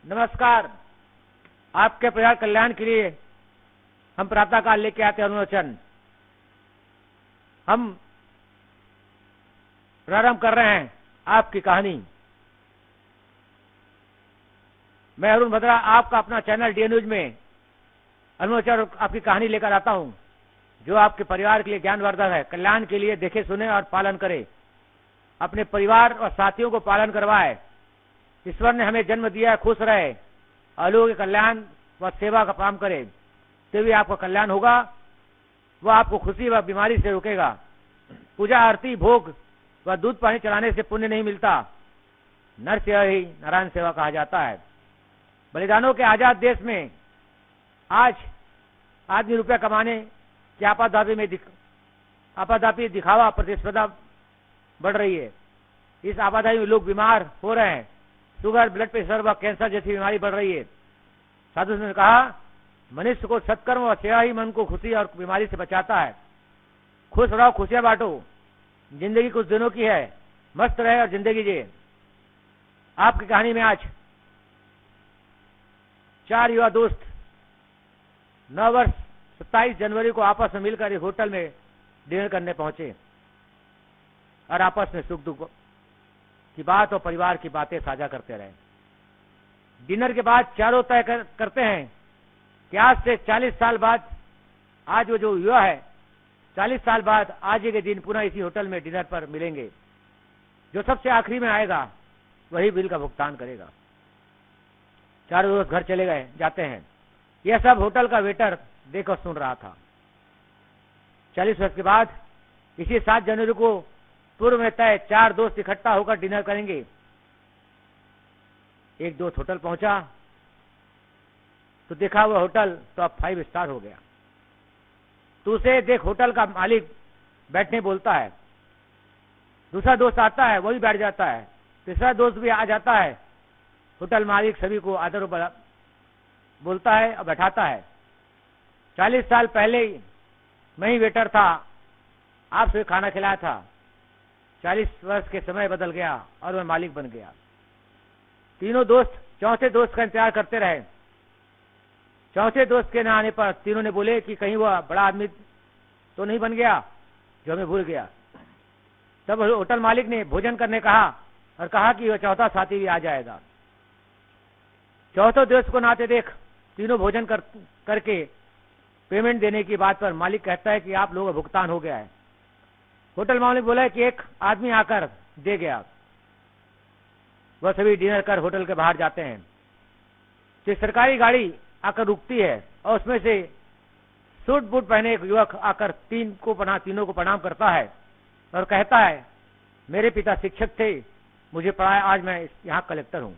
नमस्कार। आपके परिवार कल्याण के लिए हम प्रातःकाल लेके आते हैं अनुवचन। हम प्रारंभ कर रहे हैं आपकी कहानी। मैं अरुण भद्रा आपका अपना चैनल डी न्यूज में अनुवचन आपकी कहानी लेकर आता हूं, जो आपके परिवार के लिए ज्ञानवर्धक है, कल्याण के लिए देखे सुने और पालन करे, अपने परिवार और साथियों को पालन करवाए। ईश्वर ने हमें जन्म दिया है, खुश रहे, लोगों के कल्याण व सेवा का काम करे, तभी आपका कल्याण होगा। वह आपको खुशी व बीमारी से रोकेगा। पूजा आरती भोग व दूध पानी चलाने से पुण्य नहीं मिलता। नर सेवा ही नारायण सेवा कहा जाता है। बलिदानों के आजाद देश में आज आदमी रुपया कमाने की आपाधापी दिखावा प्रतिस्पर्धा बढ़ रही है। इस आपाधापी में लोग बीमार हो रहे हैं। शुगर, ब्लड प्रेशर व कैंसर जैसी बीमारी बढ़ रही है। साधु ने कहा, मनुष्य को सत्कर्म और सेवा ही मन को खुशी और बीमारी से बचाता है। खुश रहो, खुशियां बांटो। जिंदगी कुछ दिनों की है, मस्त रहे और जिंदगी जिए। आपकी कहानी में आज 4 युवा दोस्त 9 वर्ष 27 जनवरी को आपस में मिलकर एक होटल में डिनर करने पहुंचे और आपस में सुख दुख की बात और परिवार की बातें साझा करते रहे। डिनर के बाद चारों तय करते हैं कि आज से 40 साल बाद, आज वो जो युवा है 40 साल बाद आज के दिन पुनः इसी होटल में डिनर पर मिलेंगे। जो सबसे आखिरी में आएगा वही बिल का भुगतान करेगा। चारों दोस्त घर चले गए जाते हैं। यह सब होटल का वेटर देखकर सुन रहा था। 40 वर्ष के बाद इसी 7 जनवरी को पूर्व में तय 4 दोस्त इकट्ठा होकर डिनर करेंगे। एक दोस्त होटल पहुंचा तो देखा हुआ होटल तो अब 5 स्टार हो गया। तो उसे देख होटल का मालिक बैठने बोलता है। दूसरा दोस्त आता है, वो भी बैठ जाता है। तीसरा दोस्त भी आ जाता है। होटल मालिक सभी को आदर बोलता है और बैठाता है। 40 साल पहले मैं ही वेटर था, आपसे खाना खिलाया था। 40 वर्ष के समय बदल गया और मैं मालिक बन गया। तीनों दोस्त चौथे दोस्त का इंतजार करते रहे। चौथे दोस्त के न आने पर तीनों ने बोले कि कहीं वह बड़ा आदमी तो नहीं बन गया जो हमें भूल गया। तब होटल मालिक ने भोजन करने कहा और कहा कि वह चौथा साथी भी आ जाएगा। चौथे दोस्त को नाते देख तीनों भोजन करके पेमेंट देने की बात पर मालिक कहता है कि आप लोगों का भुगतान हो गया है। होटल मालिक बोला कि एक आदमी आकर दे गया। वह सभी डिनर कर होटल के बाहर जाते हैं। तो सरकारी गाड़ी आकर रुकती है और उसमें से सूट बूट पहने एक युवक आकर तीनों को प्रणाम करता है और कहता है, मेरे पिता शिक्षक थे, मुझे पढ़ाया, आज मैं यहाँ कलेक्टर हूं।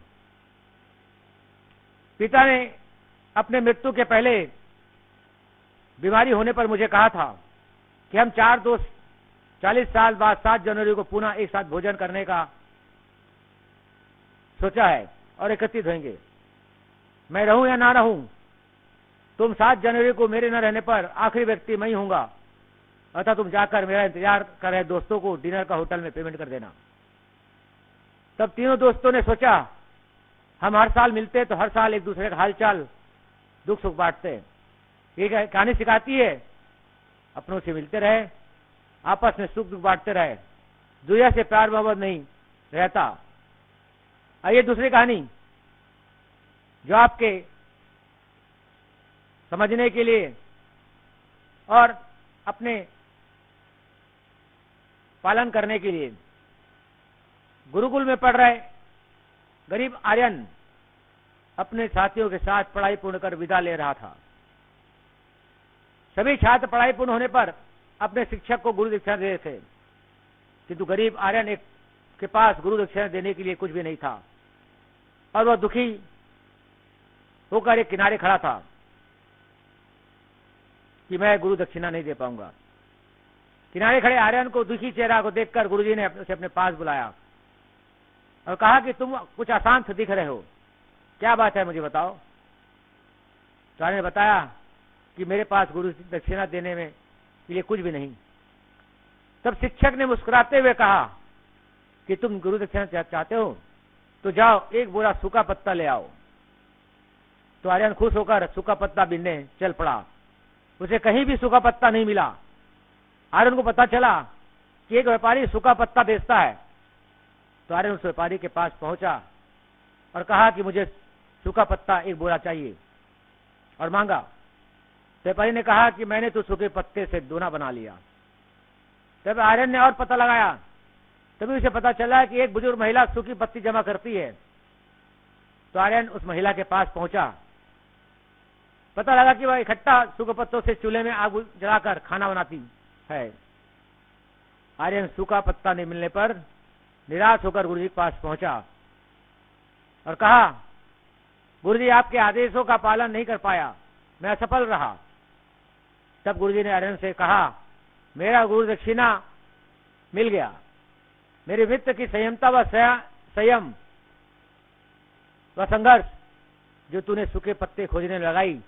पिता ने अपने मृत्यु के पहले बीमारी होने पर मुझे कहा था कि हम 4 दोस्त 40 साल बाद 7 जनवरी को पुनः एक साथ भोजन करने का सोचा है और एकत्रित होंगे। मैं रहूं या ना रहूं, तुम 7 जनवरी को मेरे न रहने पर आखिरी व्यक्ति मैं ही हूंगा, अतः तुम जाकर मेरा इंतजार कर रहे दोस्तों को डिनर का होटल में पेमेंट कर देना। तब तीनों दोस्तों ने सोचा, हम हर साल मिलते तो हर साल एक दूसरे का हालचाल दुख सुख बांटते। ये कहानी सिखाती है अपनों से मिलते रहे, आपस में सुख दुख बांटते रहे, दुनिया से प्यार मोहब्बत नहीं रहता। आइए दूसरी कहानी जो आपके समझने के लिए और अपने पालन करने के लिए। गुरुकुल में पढ़ रहे गरीब आर्यन अपने साथियों के साथ पढ़ाई पूर्ण कर विदा ले रहा था। सभी छात्र पढ़ाई पूर्ण होने पर अपने शिक्षक को गुरु दक्षिणा दे रहे थे, किंतु गरीब आर्यन के पास गुरु दक्षिणा देने के लिए कुछ भी नहीं था और वह दुखी होकर एक किनारे खड़ा था कि मैं गुरु दक्षिणा नहीं दे पाऊंगा। किनारे खड़े आर्यन को दुखी चेहरा को देखकर गुरुजी ने उसे अपने पास बुलाया और कहा कि तुम कुछ अशांत दिख रहे हो, क्या बात है मुझे बताओ। तो आर्यन ने बताया कि मेरे पास गुरु दक्षिणा देने में के लिए कुछ भी नहीं। तब शिक्षक ने मुस्कुराते हुए कहा कि तुम गुरु दक्षिणा चाहते हो तो जाओ एक बोरा सूखा पत्ता ले आओ तो आर्यन खुश होकर सूखा पत्ता बीनने चल पड़ा। उसे कहीं भी सूखा पत्ता नहीं मिला। आर्यन को पता चला कि एक व्यापारी सूखा पत्ता बेचता है। तो आर्यन उस व्यापारी के पास पहुंचा और कहा कि मुझे सूखा पत्ता एक बोरा चाहिए, और मांगा। व्यापारी ने कहा कि मैंने तो सूखे पत्ते से दोना बना लिया। तब आर्यन ने और पता लगाया, तभी उसे पता चला कि एक बुजुर्ग महिला सूखी पत्ती जमा करती है। तो आर्यन उस महिला के पास पहुंचा। पता लगा कि वह इकट्ठा सूखे पत्तों से चूल्हे में आग जलाकर खाना बनाती है। आर्यन सूखा पत्ता नहीं मिलने पर निराश होकर गुरुजी के पास पहुंचा और कहा, गुरुजी आपके आदेशों का पालन नहीं कर पाया, मैं असफल रहा। तब गुरुजी ने आर्यन से कहा, मेरा गुरु दक्षिणा मिल गया। मेरे मित्र की संयमता व संयम व संघर्ष जो तूने सूखे पत्ते खोजने लगाई,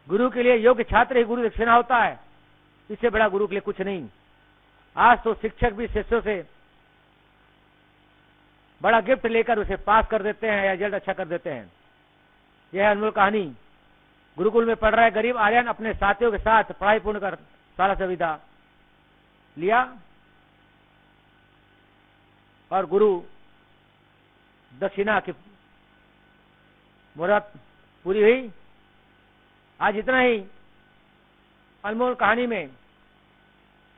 गुरु के लिए योग्य छात्र ही गुरु दक्षिणा होता है, इससे बड़ा गुरु के लिए कुछ नहीं। आज तो शिक्षक भी शिष्यों से बड़ा गिफ्ट लेकर उसे पास कर देते हैं या रिजल्ट अच्छा कर देते हैं। यह अनमोल कहानी। गुरुकुल में पढ़ रहा है गरीब आर्यन अपने साथियों के साथ पढ़ाई पूर्ण कर शाला से विदा लिया और गुरु दक्षिणा की मुहूर्त पूरी हुई। आज इतना ही अनमोल कहानी में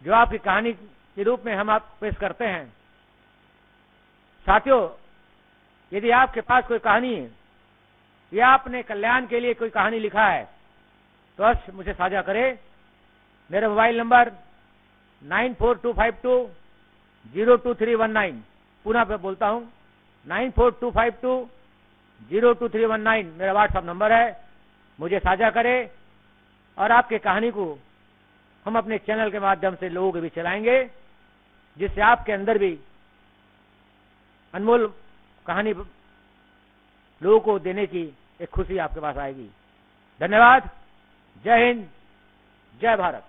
जो आपकी कहानी के रूप में हम आप पेश करते हैं। साथियों, यदि आपके पास कोई कहानी है या आपने कल्याण के लिए कोई कहानी लिखा है तो अवश्य मुझे साझा करें। मेरा मोबाइल नंबर 9425202319, पुनः मैं बोलता हूं 9425202319 मेरा व्हाट्सएप नंबर है। मुझे साझा करें और आपके कहानी को हम अपने चैनल के माध्यम से लोगों के बीच चलाएंगे, जिससे आपके अंदर भी अनमोल कहानी लोगों को देने की एक खुशी आपके पास आएगी। धन्यवाद। जय हिंद, जय भारत।